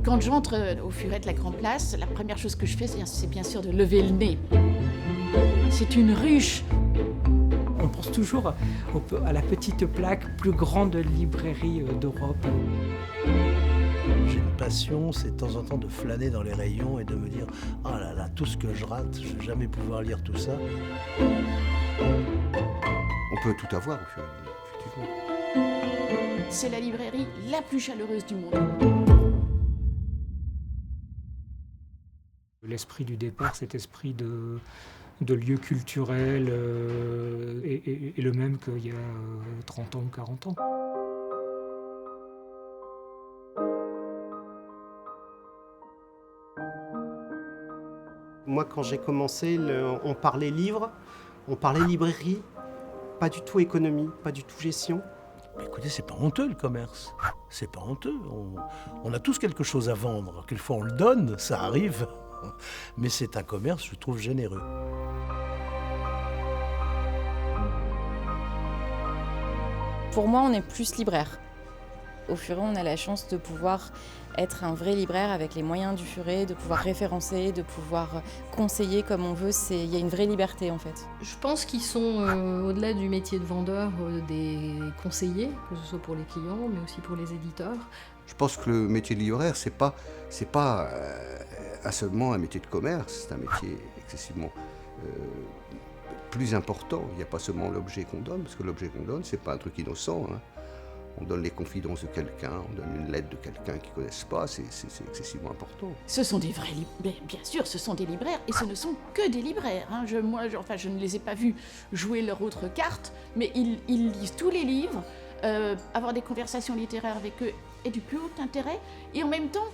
Quand j'entre au Furet de la Grand Place, la première chose que je fais, c'est bien sûr de lever le nez. C'est une ruche. On pense toujours à la petite plaque plus grande librairie d'Europe. J'ai une passion, c'est de temps en temps de flâner dans les rayons et de me dire « Ah là là, tout ce que je rate, je ne vais jamais pouvoir lire tout ça ». On peut tout avoir au fur et à mesure, effectivement. C'est la librairie la plus chaleureuse du monde. L'esprit du départ, cet esprit de lieu culturel est le même qu'il y a 30 ans ou 40 ans. Moi, quand j'ai commencé, on parlait livre, on parlait librairie, pas du tout économie, pas du tout gestion. Mais écoutez, c'est pas honteux le commerce, c'est pas honteux. On a tous quelque chose à vendre. Quelquefois on le donne, ça arrive, mais c'est un commerce, je trouve, généreux. Pour moi, on est plus libraire. Au Furet, on a la chance de pouvoir être un vrai libraire avec les moyens du Furet, de pouvoir référencer, de pouvoir conseiller comme on veut. Il y a une vraie liberté en fait. Je pense qu'ils sont, au-delà du métier de vendeur, des conseillers, que ce soit pour les clients, mais aussi pour les éditeurs. Je pense que le métier de libraire, c'est pas seulement un métier de commerce, c'est un métier excessivement plus important. Il n'y a pas seulement l'objet qu'on donne, parce que l'objet qu'on donne, c'est pas un truc innocent, hein. On donne les confidences de quelqu'un, on donne une lettre de quelqu'un qu'ils ne connaissent pas, c'est excessivement important. Ce sont des vrais libraires, bien sûr, ce sont des libraires, et ce ne sont que des libraires. Hein. Je ne les ai pas vus jouer leur autre carte, mais ils lisent tous les livres, avoir des conversations littéraires avec eux est du plus haut intérêt, et en même temps,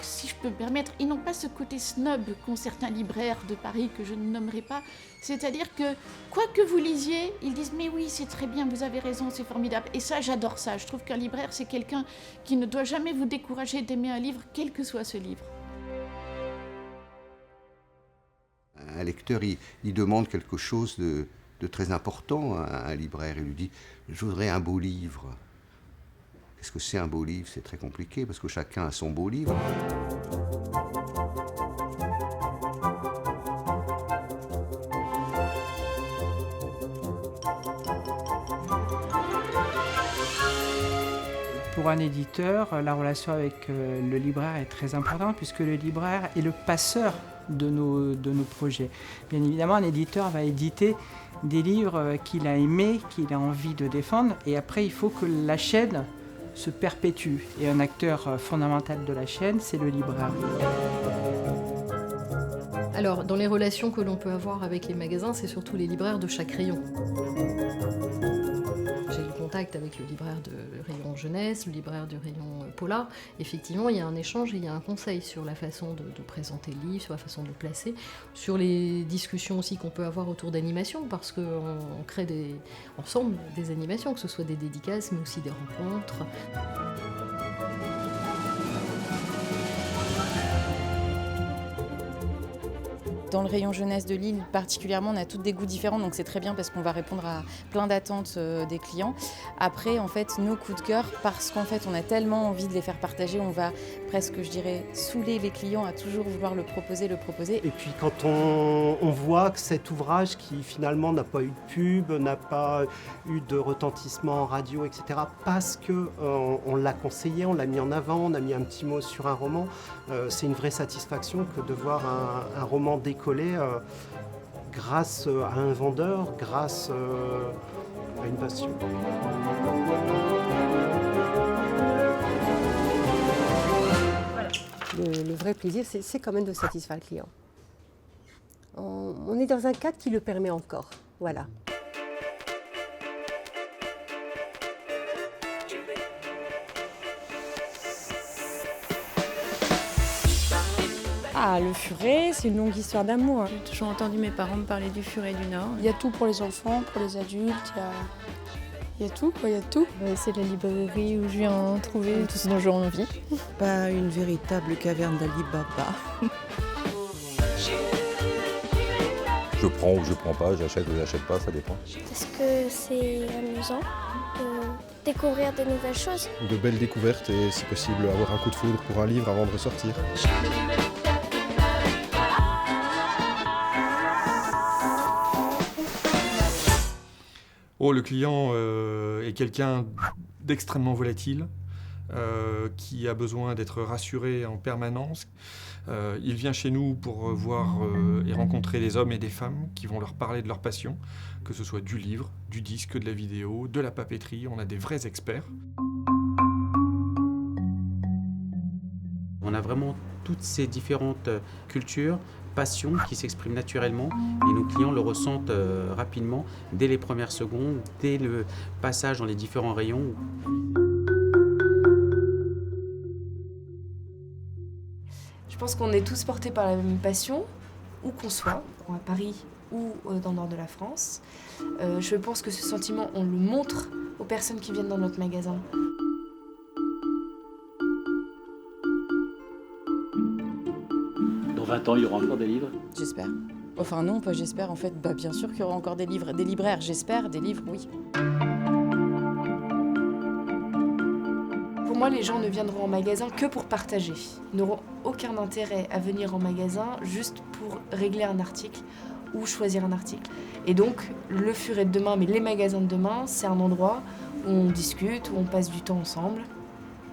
si je peux me permettre, ils n'ont pas ce côté snob qu'ont certains libraires de Paris que je ne nommerai pas. C'est-à-dire que, quoi que vous lisiez, ils disent « mais oui, c'est très bien, vous avez raison, c'est formidable ». Et ça, j'adore ça. Je trouve qu'un libraire, c'est quelqu'un qui ne doit jamais vous décourager d'aimer un livre, quel que soit ce livre. Un lecteur, il demande quelque chose de très important à un libraire. Il lui dit « je voudrais un beau livre ». Qu'est-ce que c'est un beau livre? C'est très compliqué parce que chacun a son beau livre. Pour un éditeur, la relation avec le libraire est très importante puisque le libraire est le passeur de nos projets. Bien évidemment, un éditeur va éditer des livres qu'il a aimés, qu'il a envie de défendre, et après il faut que la chaîne se perpétue. Et un acteur fondamental de la chaîne, c'est le libraire. Alors, dans les relations que l'on peut avoir avec les magasins, c'est surtout les libraires de chaque rayon. J'ai eu contact avec le libraire du rayon jeunesse, le libraire du rayon polar. Effectivement, il y a un échange et il y a un conseil sur la façon de présenter le livre, sur la façon de le placer, sur les discussions aussi qu'on peut avoir autour d'animations, parce qu'on crée ensemble des animations, que ce soit des dédicaces, mais aussi des rencontres. Dans le rayon jeunesse de Lille particulièrement, on a toutes des goûts différents, donc c'est très bien parce qu'on va répondre à plein d'attentes des clients. Après, en fait, nos coups de cœur, parce qu'en fait, on a tellement envie de les faire partager, on va presque, je dirais, saouler les clients à toujours vouloir le proposer. Et puis quand on voit que cet ouvrage qui finalement n'a pas eu de pub, n'a pas eu de retentissement en radio, etc., parce qu'on l'a conseillé, on l'a mis en avant, on a mis un petit mot sur un roman, c'est une vraie satisfaction que de voir un roman décoller grâce à un vendeur, grâce à une passion. Le vrai plaisir, c'est quand même de satisfaire le client. On est dans un cadre qui le permet encore. Voilà. Ah, le Furet, c'est une longue histoire d'amour. J'ai toujours entendu mes parents me parler du Furet du Nord. Il y a tout pour les enfants, pour les adultes, il y a tout, quoi, il y a tout. C'est la librairie où je viens trouver tout ce dont j'ai envie. Pas une véritable caverne d'Ali Baba. Je prends ou je prends pas, j'achète ou j'achète pas, ça dépend. Parce que c'est amusant de découvrir de nouvelles choses. De belles découvertes et si possible avoir un coup de foudre pour un livre avant de ressortir. Oh, le client est quelqu'un d'extrêmement volatile, qui a besoin d'être rassuré en permanence. Il vient chez nous pour voir et rencontrer des hommes et des femmes qui vont leur parler de leur passion, que ce soit du livre, du disque, de la vidéo, de la papeterie. On a des vrais experts. On a vraiment toutes ces différentes cultures, passions qui s'expriment naturellement et nos clients le ressentent rapidement dès les premières secondes, dès le passage dans les différents rayons. Je pense qu'on est tous portés par la même passion, où qu'on soit, à Paris ou dans le nord de la France. Je pense que ce sentiment, on le montre aux personnes qui viennent dans notre magasin. Dans 20 ans, il y aura encore des livres? J'espère. Enfin non, pas j'espère en fait. Bien sûr qu'il y aura encore des livres, des libraires, j'espère, des livres, oui. Pour moi, les gens ne viendront en magasin que pour partager. Ils n'auront aucun intérêt à venir en magasin juste pour régler un article ou choisir un article. Et donc, le Furet de demain, mais les magasins de demain, c'est un endroit où on discute, où on passe du temps ensemble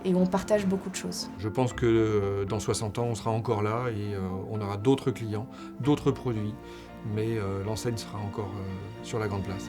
et où on partage beaucoup de choses. Je pense que dans 60 ans, on sera encore là et on aura d'autres clients, d'autres produits, mais l'enseigne sera encore sur la Grande Place.